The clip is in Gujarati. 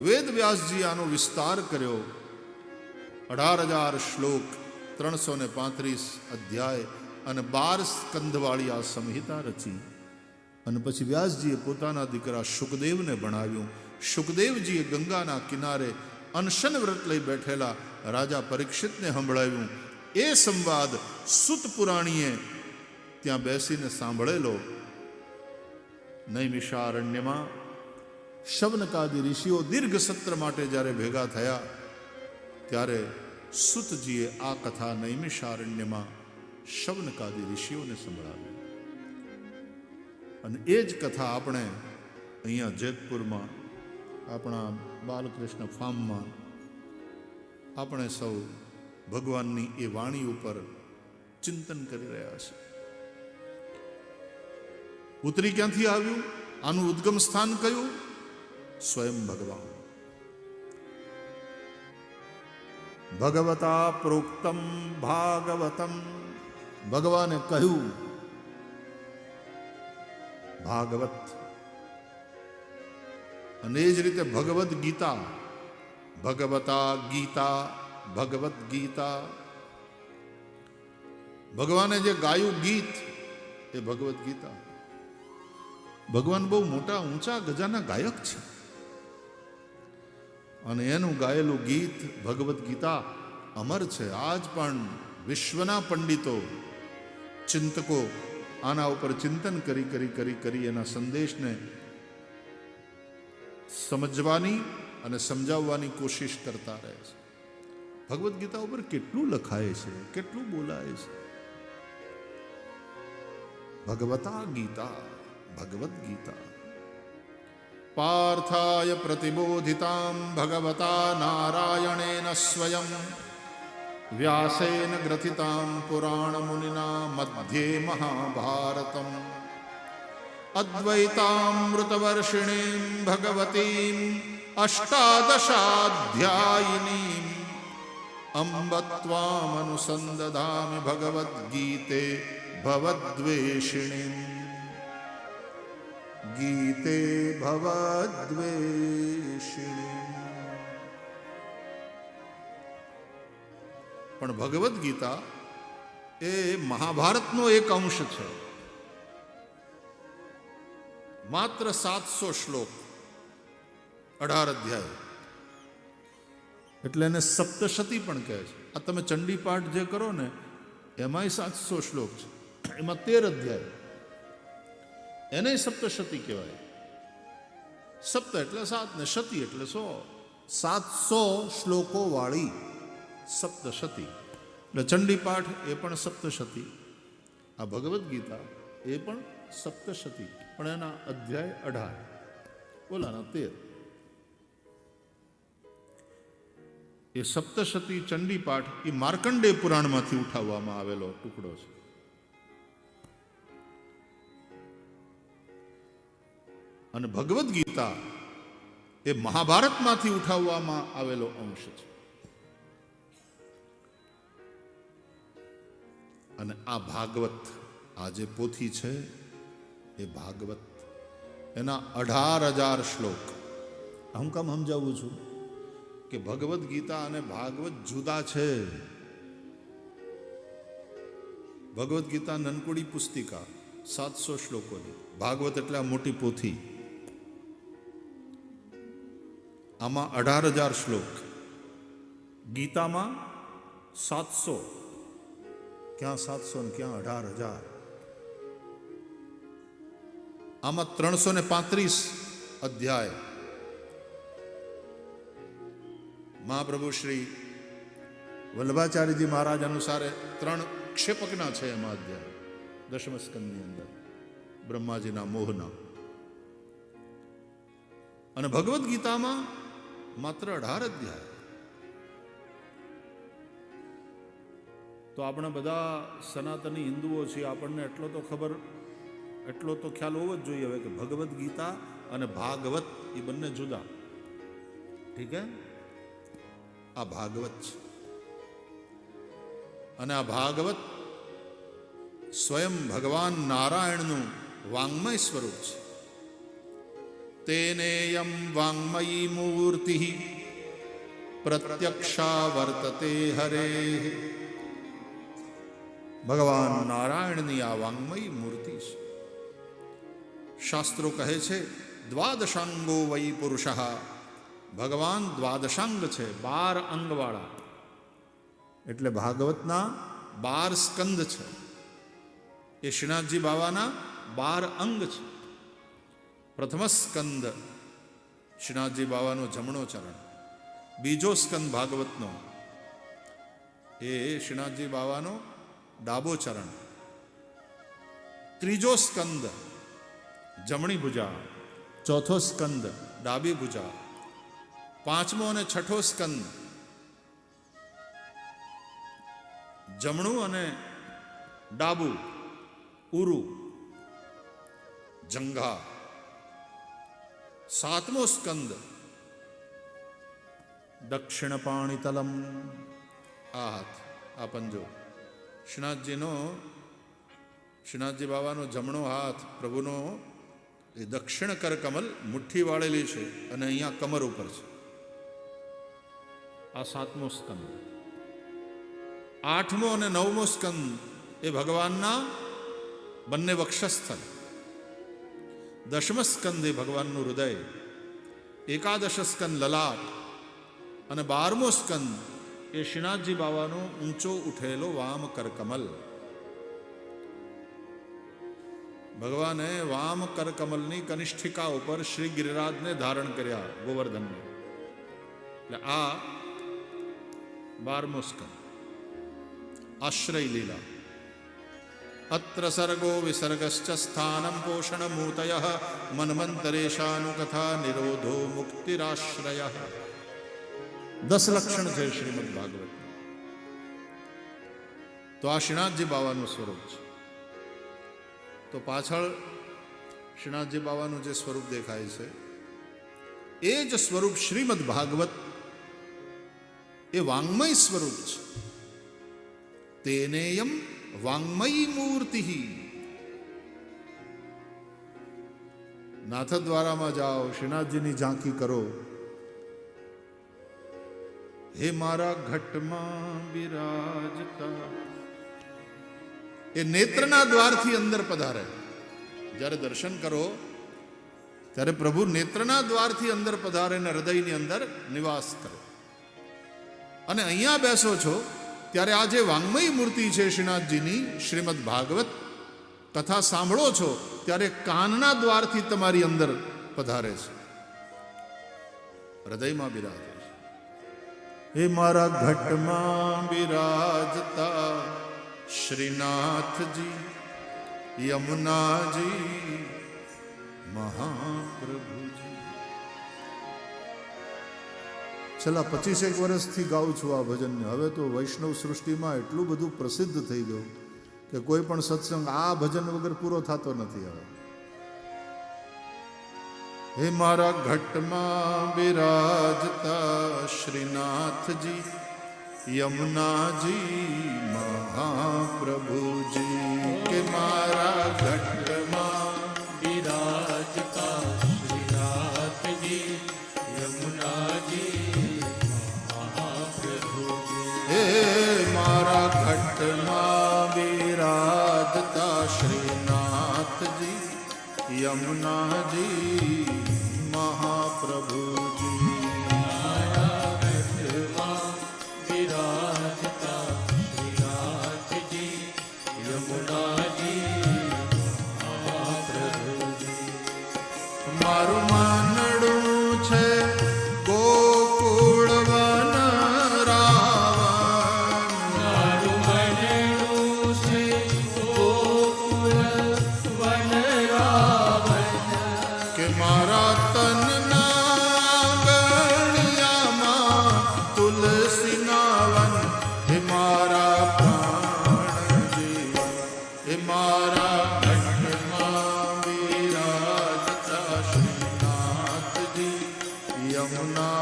વેદ વ્યાસજી આનો વિસ્તાર કર્યો. 18,000 શ્લોક, 335 અધ્યાય અને 12 સ્કંધવાળી આ સંહિતા રચી. અને પછી વ્યાસજીએ પોતાના દીકરા શુકદેવને ભણાવ્યું. શુકદેવજીએ ગંગાના કિનારે અનશન વ્રત લઈ બેઠેલા રાજા પરીક્ષિતને સંભળાવ્યું. એ સંવાદ સુત પુરાણીએ ત્યાં બેસીને સાંભળેલો. નૈમિષારણ્યમાં શવનકાદી ઋષિઓ દીર્ઘ સત્ર માટે જ્યારે ભેગા થયા ત્યારે સુતજીએ આ કથા નૈમિષારણ્યમાં શવનકાદી ઋષિઓને સંભળાવી. અને એ જ કથા આપણે અહીંયા જેતપુરમાં આપણા બાલકૃષ્ણ ફાર્મમાં આપણે સૌ ભગવાનની એ વાણી ઉપર ચિંતન કરી રહ્યા છે. ઉતરી ક્યાંથી આવ્યું? આનું ઉદ્ગમ સ્થાન કયું? સ્વયં ભગવાન. ભગવતા પ્રોક્તમ ભાગવતમ, ભગવાને કહ્યું ભાગવત. અને એ જ રીતે ભગવદ્ ગીતા, ભગવતા ગીતા, ભગવદ્ ગીતા. ભગવાને જે ગાયું ગીત એ ભગવદ્ ગીતા. ભગવાન બહુ મોટા ઊંચા ગજાના ગાયક છે અને એનું ગાયેલું ગીત ભગવદ્ ગીતા અમર છે. આજ પણ વિશ્વના પંડિતો, ચિંતકો આના ઉપર ચિંતન કરી કરી કરી કરી એના સંદેશને સમજવાની અને સમજાવવાની કોશિશ કરતા રહે છે. ભગવદ્ ગીતા ઉપર કેટલું લખાય છે, કેટલું બોલાય છે. ભગવતા ગીતા, ભગવદ્ ગીતા. પાર્થાય પ્રતિબોધિતામ ભગવતા નારાયણેન સ્વયં વ્યાસેન ગ્રથિતામ પુરાણ મુનિના મધ્યે મહાભારતમ અદ્વૈતામૃતવર્ષિણીમ ભગવતીમ અષ્ટાદશાધ્યાયિનીમ અંબ ત્વામનુસંદધામિ ભગવદ્ગીતે ભવદ્વેષિણીમ. ગીતે ભવદ્વેષિણીમ. પણ ભગવદ્ ગીતા એ મહાભારતનો એક અંશ છે. માત્ર 700 શ્લોક, 18 અધ્યાય. એટલે એને સપ્તશતી પણ કહે છે. આ તમે ચંડી પાઠ જે કરો ને એમાંય 700 શ્લોક છે, એમાં 13 અધ્યાય. એને સપ્તશતી કહેવાય. સપ્ત એટલે 7 ને શતી એટલે 100. 700 શ્લોકો વાળી સપ્તશતી. એટલે ચંડી પાઠ એ પણ સપ્તશતી. આ ભગવદ્ ગીતા એ પણ સપ્તશતી, પણ એના અધ્યાય 18, ઓલાના 13. એ સપ્તશતી ચંડી પાઠ એ માર્કંડેય પુરાણમાંથી ઉઠાવવામાં આવેલો ટુકડો છે. અને ભગવદ્ ગીતા એ મહાભારતમાંથી ઉઠાવવામાં આવેલો અંશ છે. અને આ ભાગવત, આ જે પોથી છે એ ભાગવત, એના 18,000 શ્લોક. હું કામ સમજાવું છું કે ભગવદ્ ગીતા અને ભાગવત જુદા છે. ભગવદ્ ગીતા નનકુડી પુસ્તિકા 700 શ્લોકોની, ભાગવત એટલે આ મોટી પોથી. આમાં 18,000 શ્લોક, ગીતામાં 700. ક્યાં 700 ને ક્યાં 18,000? આમાં 335 અધ્યાય. મહાપ્રભુ શ્રી વલ્લભાચાર્યજી મહારાજ અનુસારે 3 ક્ષેપકના છે એમાં અધ્યાય, દશમ સ્કંદની અંદર બ્રહ્માજીના મોહના. અને ભગવદ્ ગીતામાં માત્ર 18 અધ્યાય. તો આપણે બધા સનાતની હિન્દુઓ છીએ, આપણને એટલો તો ખ્યાલ હોવો જ જોઈએ હવે કે ભગવદ્ ગીતા અને ભાગવત એ બંને જુદા. ઠીક હે? આ ભાગવત છે અને આ ભાગવત સ્વયં ભગવાન નારાયણનું વાંગ્મય સ્વરૂપ છે. तेनेयं वाङ्मयी मूर्तिः प्रत्यक्षा वर्तते हरेः। ભગવાન નારાયણની આ વાङ्મયી મૂર્તિ છે. શાસ્ત્રો કહે છે દ્વાદશાંગો વૈ પુરુષઃ, ભગવાન દ્વાદશાંગ છે, 12 અંગવાળા. એટલે ભાગવતના 12 સ્કંદ છે, એ શ્રીનાથજી બાવાના 12 અંગ છે. પ્રથમ સ્કંદ શ્રીનાથજી બાવાનો જમણો ચરણ, બીજો સ્કંદ ભાગવતનો એ શ્રીનાથજી બાવાનો ડાબો ચરણ, ત્રીજો સ્કંદ જમણી ભુજા, ચોથો સ્કંદ ડાબી ભુજા, પાંચમો અને છઠ્ઠો સ્કંદ જમણું અને ડાબુ ઉરુ જંઘા, સાતમો સ્કંદ દક્ષિણ પાણીતલમ, આ હાથ, આ પંજો. શ્રીનાથજી બાવાનો જમણો હાથ પ્રભુનો એ દક્ષિણ કરકમલ મુઠ્ઠી વાળેલી છે અને અહીંયા કમર ઉપર છે. આ સાતમો સ્કંદ. આઠમો અને નવમો સ્કંદ એ ભગવાનના બંને વક્ષસ્થળ. દશમ સ્કંદ એ ભગવાનનું હૃદય. એકાદશ સ્કંદ લલાટ. અને 12મો સ્કંદ એ શ્રીનાથજી બાવાનો ઊંચો ઉઠેલો વામ કરકમલ. ભગવાને વામ કરકમલની કનિષ્ઠિકા ઉપર શ્રી ગિરિરાજને ધારણ કર્યા, ગોવર્ધનને. એટલે આ 12મો સ્કંદ. આશ્રય લીલા. અત્ર સર્ગો વિસર્ગશ્ચ સ્થાનમ પોષણ મૂતયઃ મન્વંતરેશાનુકથા નિરોધો મુક્તિરાશ્રયઃ. 10 લક્ષણ છે શ્રીમદ ભાગવત. તો આ શ્રીનાથજી બાવાનું સ્વરૂપ છે. તો પાછળ શ્રીનાથજી બાવાનું જે સ્વરૂપ દેખાય છે એ જ સ્વરૂપ શ્રીમદ ભાગવત એ વાङ्મય સ્વરૂપ છે. તેનેયમ વાङ्મયી મૂર્તિ. નાથદ્વારામાં જાઓ, શ્રીનાથજીની ઝાંકી કરો. હે મારા ઘટમાં બિરાજતા, એ નેત્રના દ્વારથી અંદર પધારે. જ્યારે દર્શન કરો ત્યારે પ્રભુ નેત્રના દ્વારથી અંદર પધારે ને હૃદયની અંદર નિવાસ કરે. અને અહીંયા બેસો છો ત્યારે આ જે વાङ्મયી મૂર્તિ છે શ્રીનાથજીની, શ્રીમદ ભાગવત કથા સાંભળો છો ત્યારે કાનના દ્વારથી તમારી અંદર પધારે છે, હૃદયમાં બિરાજે છે. હે મારા ઘટમાં બિરાજતા શ્રીનાથજી યમુનાજી મહાપ્રભુજી. છેલ્લા 25 વર્ષથી ગાઉં છું આ ભજનને. હવે તો વૈષ્ણવ સૃષ્ટિમાં એટલું બધું પ્રસિદ્ધ થઈ ગયું કે કોઈ પણ સત્સંગ આ ભજન વગર પૂરો થતો નથી. હવે હે મારા ઘટમાં બિરાજતા શ્રીનાથજી યમુનાજી મહાપ્રભુજી. કે મારા ઘટમાં બિરાજતા શ્રીનાથજી યમુનાજી મહાપ્રભુજી. હે મારા ઘટમાં બિરાજતા શ્રીનાથજી યમુનાજી મહાપ્રભુજી. મારું માનડું છે ગોકુળ વન રાવણ. મારું માનડું છે ગોકુળ વન રાવણ. કે મારા તનના ગણિયામાં તુલસીના વન. હે મારા પ્રાણજી, હે મારા યમુના